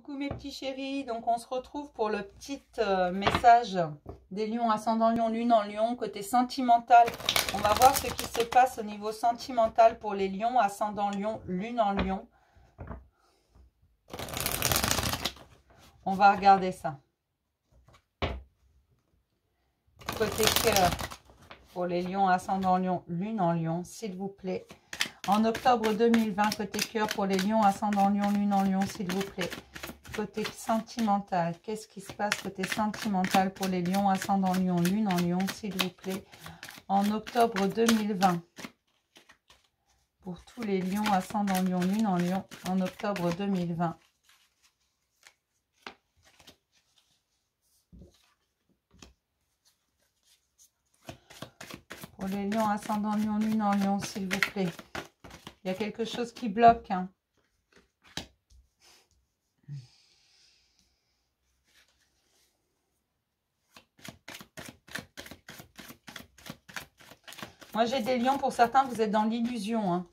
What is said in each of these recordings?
Coucou mes petits chéris, donc on se retrouve pour le petit message des lions, ascendant lion, lune en lion, côté sentimental. On va voir ce qui se passe au niveau sentimental pour les lions, ascendant lion, lune en lion. On va regarder ça. Côté cœur, pour les lions, ascendant lion, lune en lion, s'il vous plaît. En octobre 2020, côté cœur, pour les lions, ascendant lion, lune en lion, s'il vous plaît. Côté sentimental, qu'est-ce qui se passe côté sentimental pour les lions, ascendant lion, lune en lion, s'il vous plaît. En octobre 2020, pour tous les lions, ascendant lion, lune en lion, en octobre 2020. Pour les lions, ascendant lion, lune en lion, s'il vous plaît. Il y a quelque chose qui bloque. Hein. Moi, j'ai des lions. Pour certains, vous êtes dans l'illusion. Hein.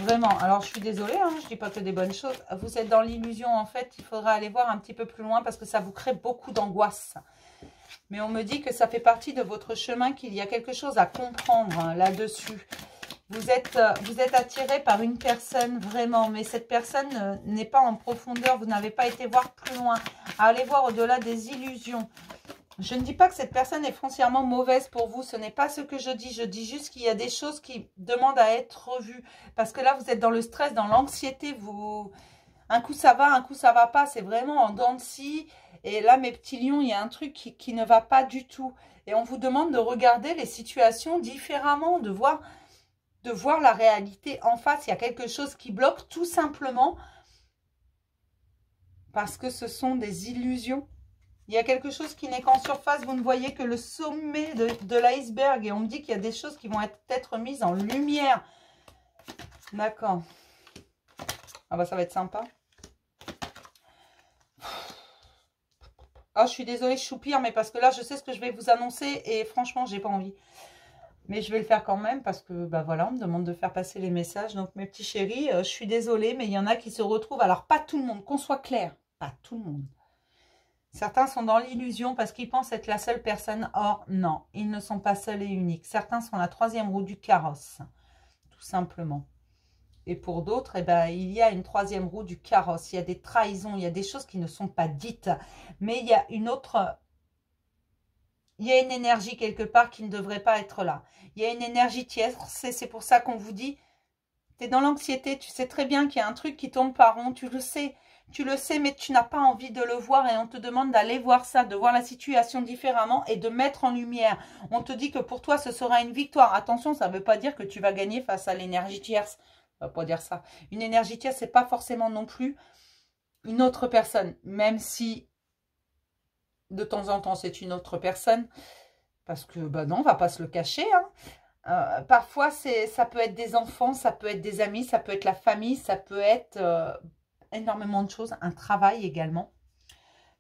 Vraiment. Alors, je suis désolée. Hein, je ne dis pas que des bonnes choses. Vous êtes dans l'illusion. En fait, il faudra aller voir un petit peu plus loin parce que ça vous crée beaucoup d'angoisse. Mais on me dit que ça fait partie de votre chemin, qu'il y a quelque chose à comprendre hein, là-dessus. Vous êtes attiré par une personne vraiment, mais cette personne n'est pas en profondeur. Vous n'avez pas été voir plus loin. Allez voir au-delà des illusions. Je ne dis pas que cette personne est foncièrement mauvaise pour vous. Ce n'est pas ce que je dis. Je dis juste qu'il y a des choses qui demandent à être revues. Parce que là, vous êtes dans le stress, dans l'anxiété. Un coup, ça va, un coup, ça va pas. C'est vraiment en dents de scie. Et là, mes petits lions, il y a un truc qui ne va pas du tout. Et on vous demande de regarder les situations différemment, de voir la réalité en face. Il y a quelque chose qui bloque tout simplement parce que ce sont des illusions. Il y a quelque chose qui n'est qu'en surface. Vous ne voyez que le sommet de l'iceberg. Et on me dit qu'il y a des choses qui vont être mises en lumière. D'accord. Ah bah ça va être sympa. Ah, je suis désolée, je soupire, mais parce que là, je sais ce que je vais vous annoncer. Et franchement, j'ai pas envie. Mais je vais le faire quand même parce que, bah voilà, on me demande de faire passer les messages. Donc, mes petits chéris, je suis désolée, mais il y en a qui se retrouvent. Alors, pas tout le monde, qu'on soit clair. Pas tout le monde. Certains sont dans l'illusion parce qu'ils pensent être la seule personne. Or, non, ils ne sont pas seuls et uniques. Certains sont la troisième roue du carrosse, tout simplement. Et pour d'autres, eh ben, il y a une troisième roue du carrosse. Il y a des trahisons, il y a des choses qui ne sont pas dites. Mais il y a une autre... Il y a une énergie quelque part qui ne devrait pas être là. Il y a une énergie tierce. C'est pour ça qu'on vous dit, tu es dans l'anxiété. Tu sais très bien qu'il y a un truc qui tourne par rond. Tu le sais. Tu le sais, mais tu n'as pas envie de le voir. Et on te demande d'aller voir ça, de voir la situation différemment et de mettre en lumière. On te dit que pour toi, ce sera une victoire. Attention, ça ne veut pas dire que tu vas gagner face à l'énergie tierce. On ne va pas dire ça. Une énergie tierce, ce n'est pas forcément non plus une autre personne. Même si... de temps en temps, c'est une autre personne. Parce que, bah non, on va pas se le cacher. Hein. Parfois, ça peut être des enfants, ça peut être des amis, ça peut être la famille, ça peut être énormément de choses. Un travail également.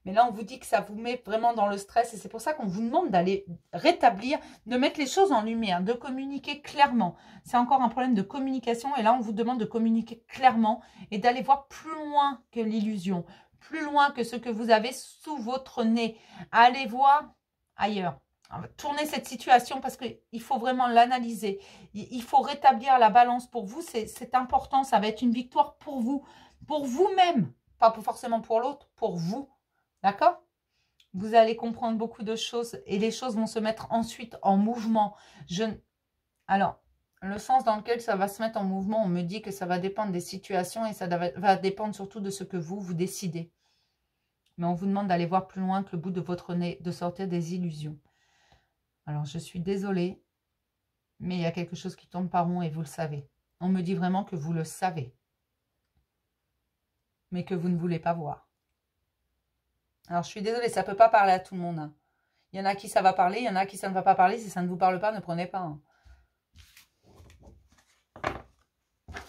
Mais là, on vous dit que ça vous met vraiment dans le stress. Et c'est pour ça qu'on vous demande d'aller rétablir, de mettre les choses en lumière, de communiquer clairement. C'est encore un problème de communication. Et là, on vous demande de communiquer clairement et d'aller voir plus loin que l'illusion. Plus loin que ce que vous avez sous votre nez. Allez voir ailleurs. Tournez cette situation parce qu'il faut vraiment l'analyser. Il faut rétablir la balance pour vous. C'est important. Ça va être une victoire pour vous. Pour vous-même. Pas forcément pour l'autre. Pour vous. D'accord? Vous allez comprendre beaucoup de choses. Et les choses vont se mettre ensuite en mouvement. Alors, le sens dans lequel ça va se mettre en mouvement, on me dit que ça va dépendre des situations. Et ça va dépendre surtout de ce que vous décidez. Mais on vous demande d'aller voir plus loin que le bout de votre nez. De sortir des illusions. Alors, je suis désolée, mais il y a quelque chose qui tombe par rond et vous le savez. On me dit vraiment que vous le savez, mais que vous ne voulez pas voir. Alors, je suis désolée, ça ne peut pas parler à tout le monde. Hein. Il y en a qui ça va parler, il y en a qui ça ne va pas parler. Si ça ne vous parle pas, ne prenez pas. Hein.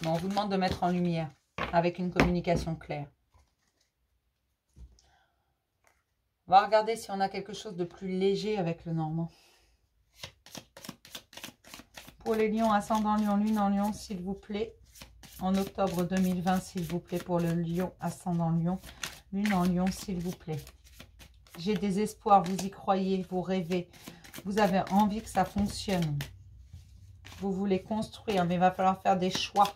Mais on vous demande de mettre en lumière avec une communication claire. On va regarder si on a quelque chose de plus léger avec le normand. Pour les lions, ascendant lion, lune en lion, s'il vous plaît. En octobre 2020, s'il vous plaît, pour le lion, ascendant lion, lune en lion, s'il vous plaît. J'ai des espoirs, vous y croyez, vous rêvez. Vous avez envie que ça fonctionne. Vous voulez construire, mais il va falloir faire des choix.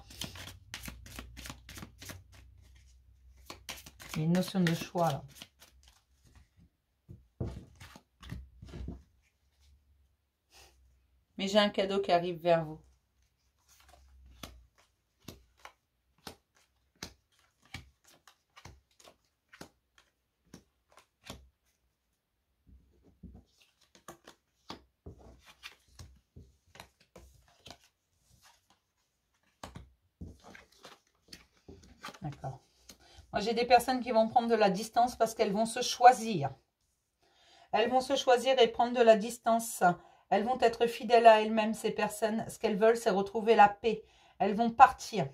Il y a une notion de choix, là. Mais j'ai un cadeau qui arrive vers vous. D'accord. Moi, j'ai des personnes qui vont prendre de la distance parce qu'elles vont se choisir. Elles vont se choisir et prendre de la distance. Elles vont être fidèles à elles-mêmes, ces personnes. Ce qu'elles veulent, c'est retrouver la paix. Elles vont partir.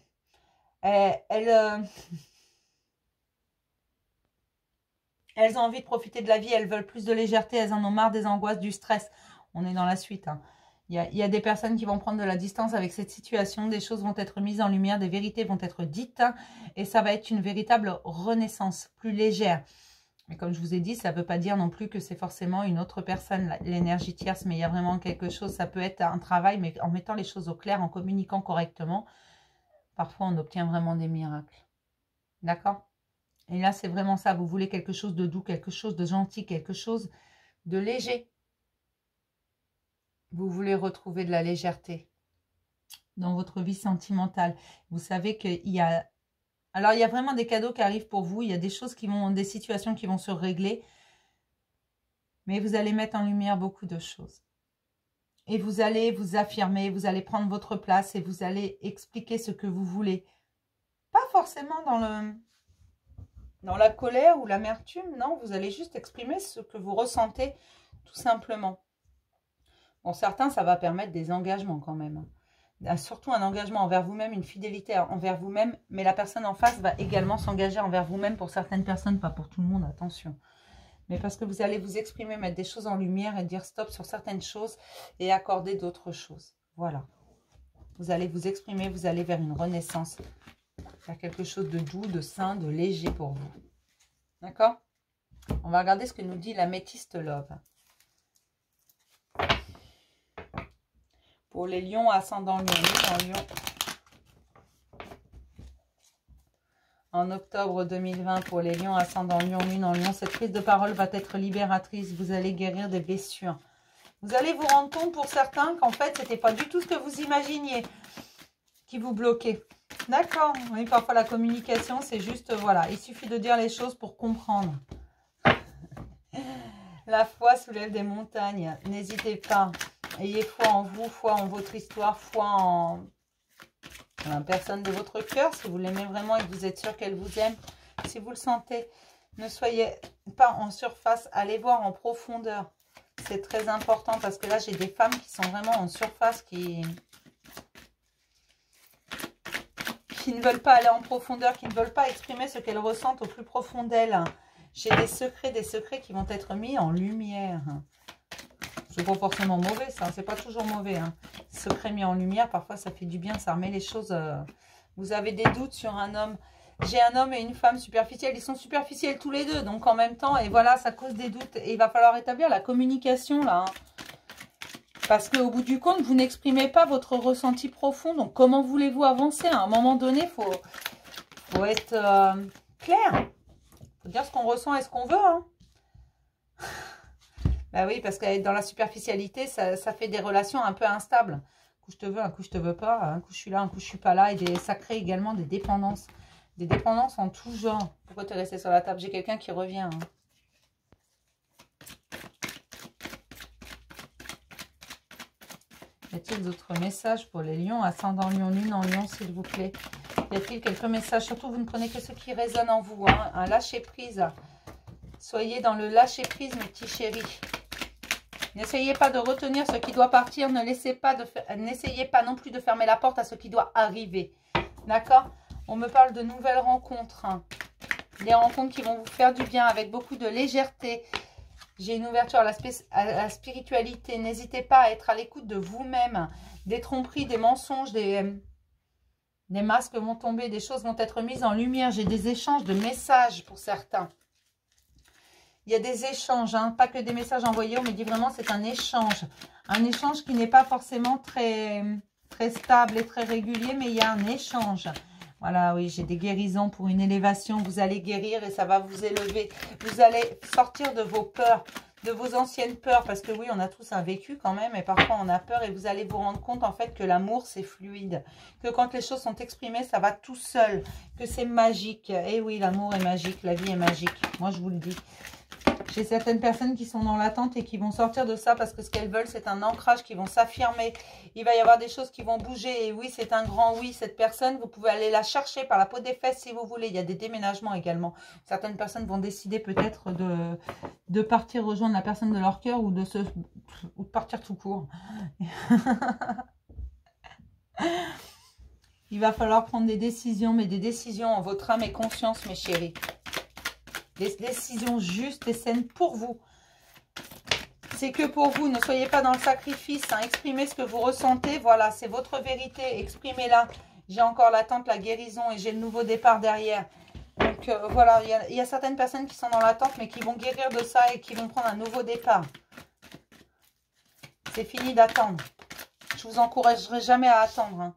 Elles ont envie de profiter de la vie. Elles veulent plus de légèreté. Elles en ont marre des angoisses, du stress. On est dans la suite. Hein. Il y a des personnes qui vont prendre de la distance avec cette situation. Des choses vont être mises en lumière. Des vérités vont être dites. Et ça va être une véritable renaissance, plus légère. Mais comme je vous ai dit, ça ne veut pas dire non plus que c'est forcément une autre personne, l'énergie tierce. Mais il y a vraiment quelque chose. Ça peut être un travail, mais en mettant les choses au clair, en communiquant correctement, parfois on obtient vraiment des miracles. D'accord? Et là, c'est vraiment ça. Vous voulez quelque chose de doux, quelque chose de gentil, quelque chose de léger. Vous voulez retrouver de la légèreté dans votre vie sentimentale. Vous savez qu'il y a... Alors, il y a vraiment des cadeaux qui arrivent pour vous. Il y a des choses qui vont... des situations qui vont se régler. Mais vous allez mettre en lumière beaucoup de choses. Et vous allez vous affirmer, vous allez prendre votre place et vous allez expliquer ce que vous voulez. Pas forcément dans la colère ou l'amertume, non. Vous allez juste exprimer ce que vous ressentez, tout simplement. Bon, certains, ça va permettre des engagements quand même. Surtout un engagement envers vous-même, une fidélité envers vous-même. Mais la personne en face va également s'engager envers vous-même pour certaines personnes, pas pour tout le monde, attention. Mais parce que vous allez vous exprimer, mettre des choses en lumière et dire stop sur certaines choses et accorder d'autres choses. Voilà. Vous allez vous exprimer, vous allez vers une renaissance. Faire quelque chose de doux, de sain, de léger pour vous. D'accord? On va regarder ce que nous dit l'améthyste love. Pour les lions, ascendant lion, lion. En octobre 2020, pour les lions, ascendant lion, lune en lion, cette prise de parole va être libératrice. Vous allez guérir des blessures. Vous allez vous rendre compte pour certains qu'en fait, ce n'était pas du tout ce que vous imaginiez qui vous bloquait. D'accord? Oui, parfois la communication, c'est juste, voilà, il suffit de dire les choses pour comprendre. La foi soulève des montagnes. N'hésitez pas. Ayez foi en vous, foi en votre histoire, foi en la personne de votre cœur. Si vous l'aimez vraiment et que vous êtes sûr qu'elle vous aime, si vous le sentez, ne soyez pas en surface. Allez voir en profondeur. C'est très important parce que là, j'ai des femmes qui sont vraiment en surface, qui ne veulent pas aller en profondeur, qui ne veulent pas exprimer ce qu'elles ressentent au plus profond d'elles. J'ai des secrets qui vont être mis en lumière. C'est pas forcément mauvais, ça. C'est pas toujours mauvais. Hein. Secret mis en lumière, parfois ça fait du bien, ça remet les choses. Vous avez des doutes sur un homme. J'ai un homme et une femme superficiels. Ils sont superficiels tous les deux, donc en même temps, et voilà, ça cause des doutes. Et il va falloir établir la communication là. Hein. Parce qu'au bout du compte, vous n'exprimez pas votre ressenti profond. Donc comment voulez-vous avancer? À un moment donné, il faut être clair. Il faut dire ce qu'on ressent et ce qu'on veut. Hein. Bah oui, parce qu'être dans la superficialité, ça fait des relations un peu instables. Un coup je te veux, un coup je te veux pas, un coup je suis là, un coup je suis pas là. Et ça crée également des dépendances. Des dépendances en tout genre. Pourquoi tu es resté sur la table? J'ai quelqu'un qui revient. Hein. Y a-t-il d'autres messages pour les lions, ascendant lion, lune en lion, s'il vous plaît? Y a-t-il quelques messages? Surtout, vous ne prenez que ceux qui résonnent en vous. Hein. Un lâcher-prise. Soyez dans le lâcher-prise, mes petits chéris. N'essayez pas de retenir ce qui doit partir. N'essayez pas non plus de fermer la porte à ce qui doit arriver. D'accord? On me parle de nouvelles rencontres. Hein. Des rencontres qui vont vous faire du bien avec beaucoup de légèreté. J'ai une ouverture à la spiritualité. N'hésitez pas à être à l'écoute de vous-même. Des tromperies, des mensonges, des Des masques vont tomber, des choses vont être mises en lumière. J'ai des échanges de messages pour certains. Il y a des échanges, hein, pas que des messages envoyés, on me dit vraiment c'est un échange. Un échange qui n'est pas forcément très stable et très régulier, mais il y a un échange. Voilà, oui, j'ai des guérisons pour une élévation. Vous allez guérir et ça va vous élever. Vous allez sortir de vos peurs, de vos anciennes peurs. Parce que oui, on a tous un vécu quand même. Et parfois, on a peur. Et vous allez vous rendre compte en fait que l'amour, c'est fluide. Que quand les choses sont exprimées, ça va tout seul. Que c'est magique. Et oui, l'amour est magique. La vie est magique. Moi, je vous le dis. J'ai certaines personnes qui sont dans l'attente et qui vont sortir de ça parce que ce qu'elles veulent, c'est un ancrage qui vont s'affirmer. Il va y avoir des choses qui vont bouger. Et oui, c'est un grand oui. Cette personne, vous pouvez aller la chercher par la peau des fesses si vous voulez. Il y a des déménagements également. Certaines personnes vont décider peut-être de partir rejoindre la personne de leur cœur ou de partir tout court. Il va falloir prendre des décisions, mais des décisions en votre âme et conscience, mes chéris. Des décisions justes et saines pour vous. C'est que pour vous. Ne soyez pas dans le sacrifice. Hein. Exprimez ce que vous ressentez. Voilà, c'est votre vérité. Exprimez-la. J'ai encore l'attente, la guérison et j'ai le nouveau départ derrière. Donc voilà, il y a certaines personnes qui sont dans l'attente mais qui vont guérir de ça et qui vont prendre un nouveau départ. C'est fini d'attendre. Je vous encouragerai jamais à attendre. Hein.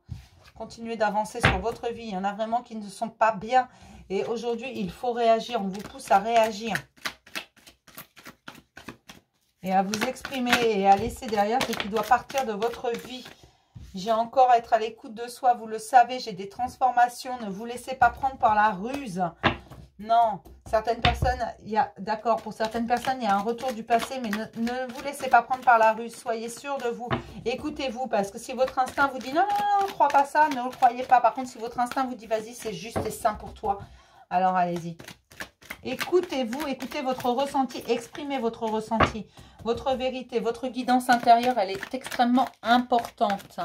Continuez d'avancer sur votre vie. Il y en a vraiment qui ne sont pas bien. Et aujourd'hui, il faut réagir. On vous pousse à réagir. Et à vous exprimer et à laisser derrière ce qui doit partir de votre vie. J'ai encore à être à l'écoute de soi. Vous le savez, j'ai des transformations. Ne vous laissez pas prendre par la ruse. Non. Certaines personnes, d'accord, pour certaines personnes, il y a un retour du passé. Mais ne vous laissez pas prendre par la ruse. Soyez sûr de vous. Écoutez-vous. Parce que si votre instinct vous dit non, non, non, ne crois pas ça, ne le croyez pas. Par contre, si votre instinct vous dit vas-y, c'est juste et sain pour toi. Alors, allez-y. Écoutez-vous, écoutez votre ressenti, exprimez votre ressenti, votre vérité, votre guidance intérieure, elle est extrêmement importante.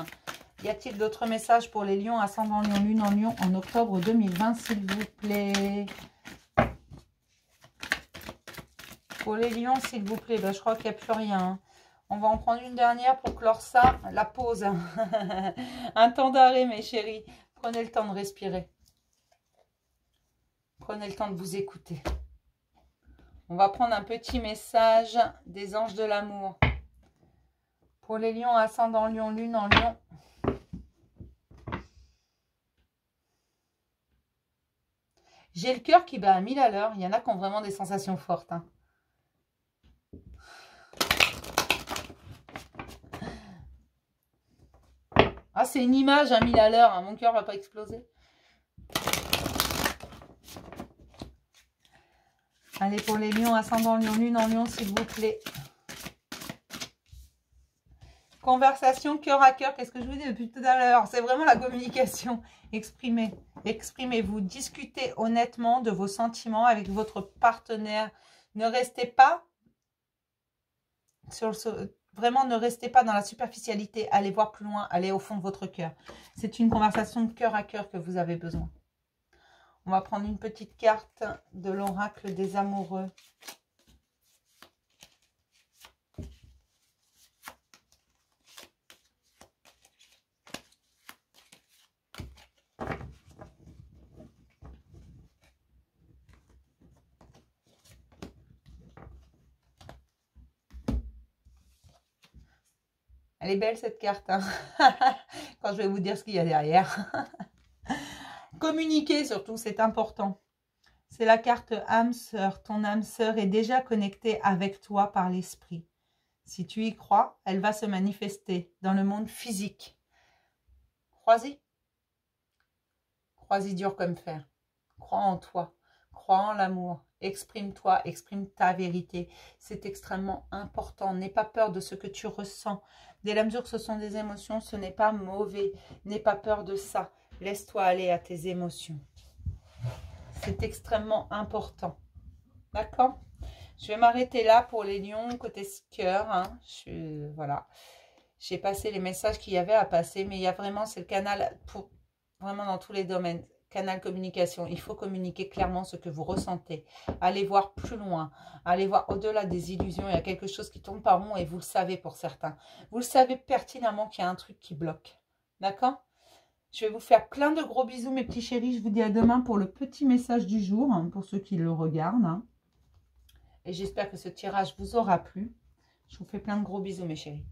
Y a-t-il d'autres messages pour les lions, ascendant lion, lune en lion en octobre 2020, s'il vous plaît? Pour les lions, s'il vous plaît, ben, je crois qu'il n'y a plus rien. Hein. On va en prendre une dernière pour clore ça, la pause. Un temps d'arrêt, mes chéris. Prenez le temps de respirer. Prenez le temps de vous écouter. On va prendre un petit message des anges de l'amour. Pour les lions, ascendant lion, lune en lion. J'ai le cœur qui bat à 1000 à l'heure. Il y en a qui ont vraiment des sensations fortes. Hein. Ah, c'est une image à 1000 à l'heure. Hein. Mon cœur ne va pas exploser. Allez, pour les lions, ascendant lion, lune en lion, s'il vous plaît. Conversation cœur à cœur. Qu'est-ce que je vous dis depuis tout à l'heure? C'est vraiment la communication. Exprimez. Exprimez-vous. Discutez honnêtement de vos sentiments avec votre partenaire. Ne restez pas sur vraiment, ne restez pas dans la superficialité. Allez voir plus loin. Allez au fond de votre cœur. C'est une conversation de cœur à cœur que vous avez besoin. On va prendre une petite carte de l'oracle des amoureux. Elle est belle cette carte. Hein. Quand je vais vous dire ce qu'il y a derrière. Communiquer surtout, c'est important. C'est la carte âme sœur. Ton âme sœur est déjà connectée avec toi par l'esprit. Si tu y crois, elle va se manifester dans le monde physique. Crois-y. Crois-y dur comme fer. Crois en toi. Crois en l'amour. Exprime-toi, exprime ta vérité. C'est extrêmement important. N'aie pas peur de ce que tu ressens. Dès la mesure que ce sont des émotions, ce n'est pas mauvais. N'aie pas peur de ça. Laisse-toi aller à tes émotions. C'est extrêmement important. D'accord? Je vais m'arrêter là pour les lions côté cœur. Hein. Voilà. J'ai passé les messages qu'il y avait à passer, mais il y a vraiment, c'est le canal, pour, vraiment dans tous les domaines, canal communication. Il faut communiquer clairement ce que vous ressentez. Allez voir plus loin. Allez voir au-delà des illusions. Il y a quelque chose qui tourne par rond et vous le savez pour certains. Vous le savez pertinemment qu'il y a un truc qui bloque. D'accord? Je vais vous faire plein de gros bisous, mes petits chéris. Je vous dis à demain pour le petit message du jour, hein, pour ceux qui le regardent. Hein. Et j'espère que ce tirage vous aura plu. Je vous fais plein de gros bisous, mes chéris.